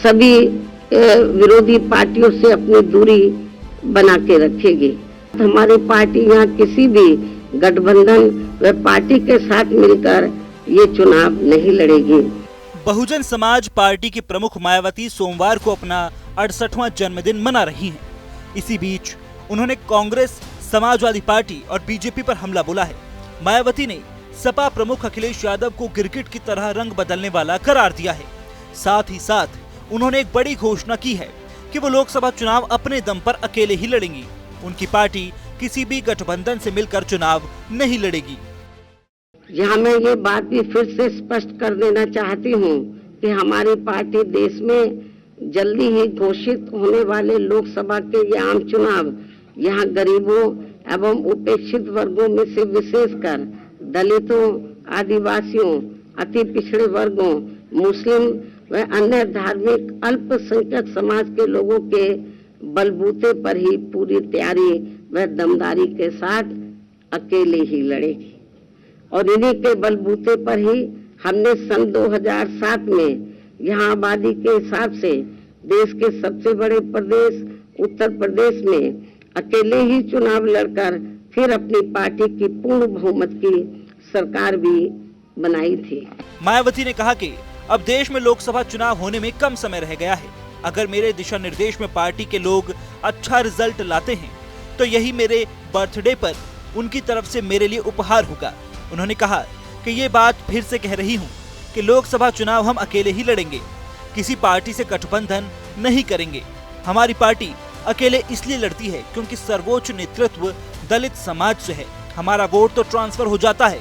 सभी विरोधी पार्टियों से अपनी दूरी बना के रखेगी। हमारी पार्टी यहाँ किसी भी गठबंधन व पार्टी के साथ मिलकर ये चुनाव नहीं लड़ेगी। बहुजन समाज पार्टी की प्रमुख मायावती सोमवार को अपना 68वां जन्मदिन मना रही हैं। इसी बीच उन्होंने कांग्रेस, समाजवादी पार्टी और बीजेपी पर हमला बोला है। मायावती ने सपा प्रमुख अखिलेश यादव को गिरगिट की तरह रंग बदलने वाला करार दिया है। साथ ही साथ उन्होंने एक बड़ी घोषणा की है कि वो लोकसभा चुनाव अपने दम पर अकेले ही लड़ेंगी। उनकी पार्टी किसी भी गठबंधन से मिलकर चुनाव नहीं लड़ेगी। यहाँ मैं ये बात भी फिर से स्पष्ट कर देना चाहती हूँ कि हमारी पार्टी देश में जल्दी ही घोषित होने वाले लोकसभा के ये आम चुनाव यहाँ गरीबों एवं उपेक्षित वर्गों में से विशेषकर दलितों, आदिवासियों, अति पिछड़े वर्गों, मुस्लिम व अन्य धार्मिक अल्पसंख्यक समाज के लोगों के बलबूते पर ही पूरी तैयारी व दमदारी के साथ अकेले ही लड़ेगी। और इन्हीं के बलबूते पर ही हमने सन 2007 में यहाँ आबादी के हिसाब से देश के सबसे बड़े प्रदेश उत्तर प्रदेश में अकेले ही चुनाव लड़कर फिर अपनी पार्टी की पूर्ण बहुमत की सरकार भी बनाई थी। मायावती ने कहा कि अब देश में लोकसभा चुनाव होने में कम समय रह गया है। अगर मेरे दिशा निर्देश में पार्टी के लोग अच्छा रिजल्ट लाते हैं तो यही मेरे बर्थडे पर उनकी तरफ से मेरे लिए उपहार होगा। उन्होंने कहा कि ये बात फिर से कह रही हूँ कि लोकसभा चुनाव हम अकेले ही लड़ेंगे, किसी पार्टी से गठबंधन नहीं करेंगे। हमारी पार्टी अकेले इसलिए लड़ती है क्योंकि सर्वोच्च नेतृत्व दलित समाज से है। हमारा वोट तो ट्रांसफर हो जाता है,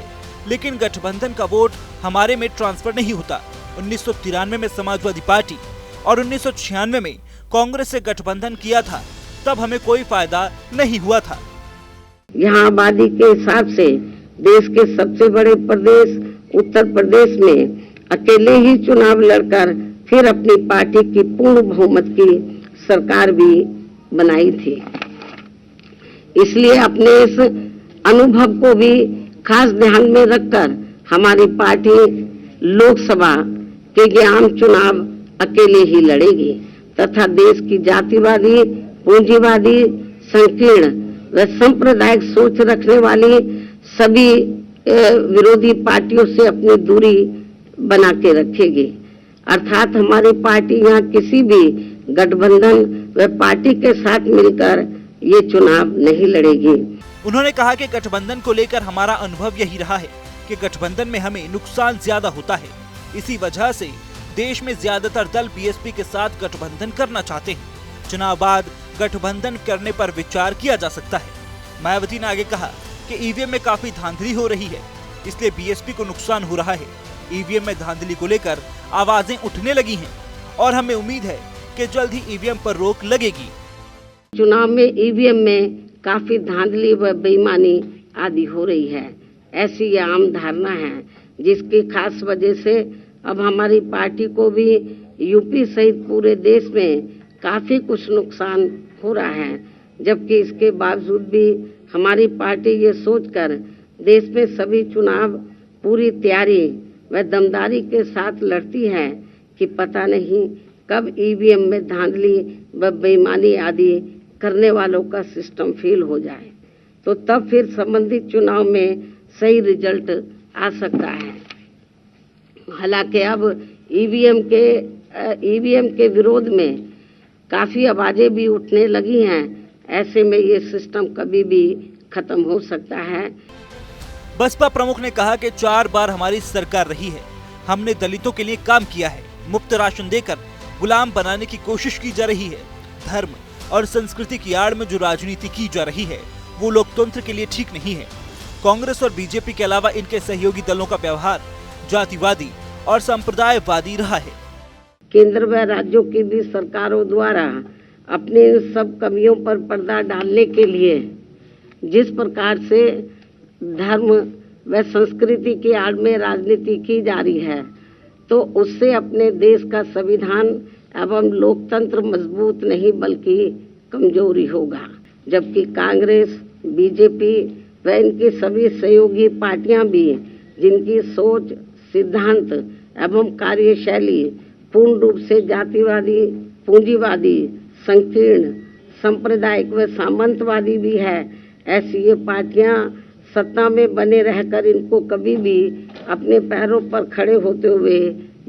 लेकिन गठबंधन का वोट हमारे में ट्रांसफर नहीं होता। 1993 में समाजवादी पार्टी और 1996 में कांग्रेस से गठबंधन किया था, तब हमें कोई फायदा नहीं हुआ था। यहाँ आबादी के हिसाब से देश के सबसे बड़े प्रदेश उत्तर प्रदेश में अकेले ही चुनाव लड़कर फिर अपनी पार्टी की पूर्ण बहुमत की सरकार भी बनाई थी। इसलिए अपने इस अनुभव को भी खास ध्यान में रखकर हमारी पार्टी लोकसभा के आम चुनाव अकेले ही लड़ेगी तथा देश की जातिवादी, पूंजीवादी, संकीर्ण व सांप्रदायिक सोच रखने वाली सभी विरोधी पार्टियों से अपनी दूरी बना के रखेगी। अर्थात हमारी पार्टी यहाँ किसी भी गठबंधन व पार्टी के साथ मिलकर ये चुनाव नहीं लड़ेगी। उन्होंने कहा कि गठबंधन को लेकर हमारा अनुभव यही रहा है कि गठबंधन में हमें नुकसान ज्यादा होता है। इसी वजह से देश में ज्यादातर दल बीएसपी के साथ गठबंधन करना चाहते हैं। चुनाव बाद गठबंधन करने पर विचार किया जा सकता है। मायावती ने आगे कहा कि ईवीएम में काफी धांधली हो रही है, इसलिए बीएसपी को नुकसान हो रहा है। ईवीएम में धांधली को लेकर आवाजें उठने लगी हैं और हमें उम्मीद है कि जल्द ही ईवीएम पर रोक लगेगी। चुनाव में ईवीएम में काफी धांधली व बेईमानी आदि हो रही है, ऐसी यह आम धारणा है, जिसकी खास वजह से अब हमारी पार्टी को भी यूपी सहित पूरे देश में काफी कुछ नुकसान हो रहा है। जबकि इसके बावजूद भी हमारी पार्टी ये सोचकर देश में सभी चुनाव पूरी तैयारी व दमदारी के साथ लड़ती है कि पता नहीं कब ईवीएम में धांधली व बेईमानी आदि करने वालों का सिस्टम फेल हो जाए, तो तब फिर संबंधित चुनाव में सही रिजल्ट आ सकता है। हालांकि अब ईवीएम के विरोध में काफी आवाजें भी उठने लगी हैं। ऐसे में ये सिस्टम कभी भी खत्म हो सकता है। बसपा प्रमुख ने कहा कि 4 बार हमारी सरकार रही है, हमने दलितों के लिए काम किया है। मुफ्त राशन देकर गुलाम बनाने की कोशिश की जा रही है। धर्म और संस्कृति की आड़ में जो राजनीति की जा रही है वो लोकतंत्र के लिए ठीक नहीं है। कांग्रेस और बीजेपी के अलावा इनके सहयोगी दलों का व्यवहार जातिवादी और संप्रदायवादी रहा है। केंद्र व राज्यों की भी सरकारों द्वारा अपने सब कमियों पर पर्दा डालने के लिए जिस प्रकार से धर्म व संस्कृति की आड़ में राजनीति की जा रही है, तो उससे अपने देश का संविधान एवं लोकतंत्र मजबूत नहीं बल्कि कमजोरी होगा। जबकि कांग्रेस, बीजेपी व इनकी सभी सहयोगी पार्टियां भी जिनकी सोच, सिद्धांत एवं कार्यशैली पूर्ण रूप से जातिवादी, पूंजीवादी, संकीर्ण, सांप्रदायिक व सामंतवादी भी है। ऐसी ये पार्टियां सत्ता में बने रहकर इनको कभी भी अपने पैरों पर खड़े होते हुए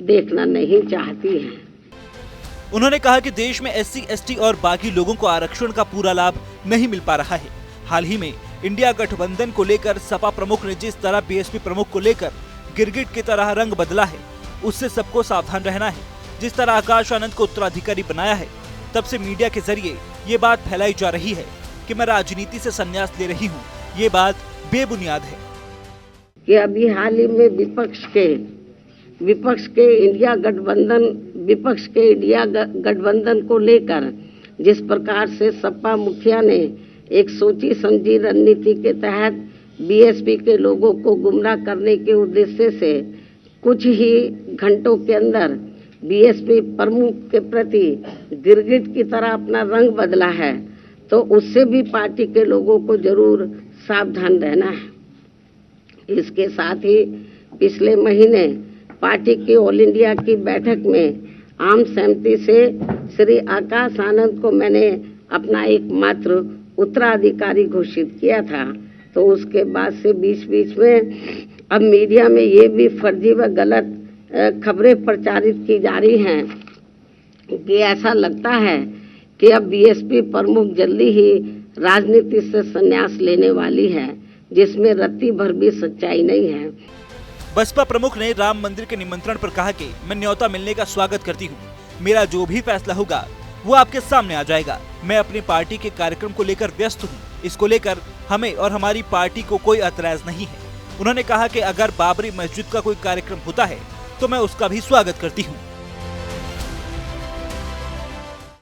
देखना नहीं चाहती हैं। उन्होंने कहा कि देश में SC, ST और बाकी लोगों को आरक्षण का पूरा लाभ नहीं मिल पा रहा है। हाल ही में इंडिया गठबंधन को लेकर सपा प्रमुख ने जिस तरह BSP प्रमुख को लेकर गिरगिट की तरह रंग बदला है, उससे सबको सावधान रहना है। जिस तरह आकाश आनंद को उत्तराधिकारी बनाया है, तब से मीडिया के जरिए ये बात फैलाई जा रही है कि मैं राजनीति से संन्यास ले रही हूँ। ये बात बेबुनियाद है कि अभी हाल ही में विपक्ष के इंडिया गठबंधन को लेकर जिस प्रकार से सपा मुखिया ने एक सोची समझी रणनीति के तहत BSP के लोगों को गुमराह करने के उद्देश्य से कुछ ही घंटों के अंदर BSP प्रमुख के प्रति गिरगिट की तरह अपना रंग बदला है, तो उससे भी पार्टी के लोगों को जरूर सावधान रहना है। इसके साथ ही पिछले महीने पार्टी की ऑल इंडिया की बैठक में आम सहमति से श्री आकाश आनंद को मैंने अपना एकमात्र उत्तराधिकारी घोषित किया था। तो उसके बाद से बीच में अब मीडिया में ये भी फर्जी व गलत खबरें प्रचारित की जा रही हैं कि ऐसा लगता है कि अब BSP प्रमुख जल्दी ही राजनीति से संन्यास लेने वाली है, जिसमें रत्ती भर भी सच्चाई नहीं है। बसपा प्रमुख ने राम मंदिर के निमंत्रण पर कहा कि मैं न्योता मिलने का स्वागत करती हूँ। मेरा जो भी फैसला होगा वो आपके सामने आ जाएगा। मैं अपनी पार्टी के कार्यक्रम को लेकर व्यस्त हूँ। इसको लेकर हमें और हमारी पार्टी को कोई एतराज नहीं है। उन्होंने कहा कि अगर बाबरी मस्जिद का कोई कार्यक्रम होता है तो मैं उसका भी स्वागत करती हूँ।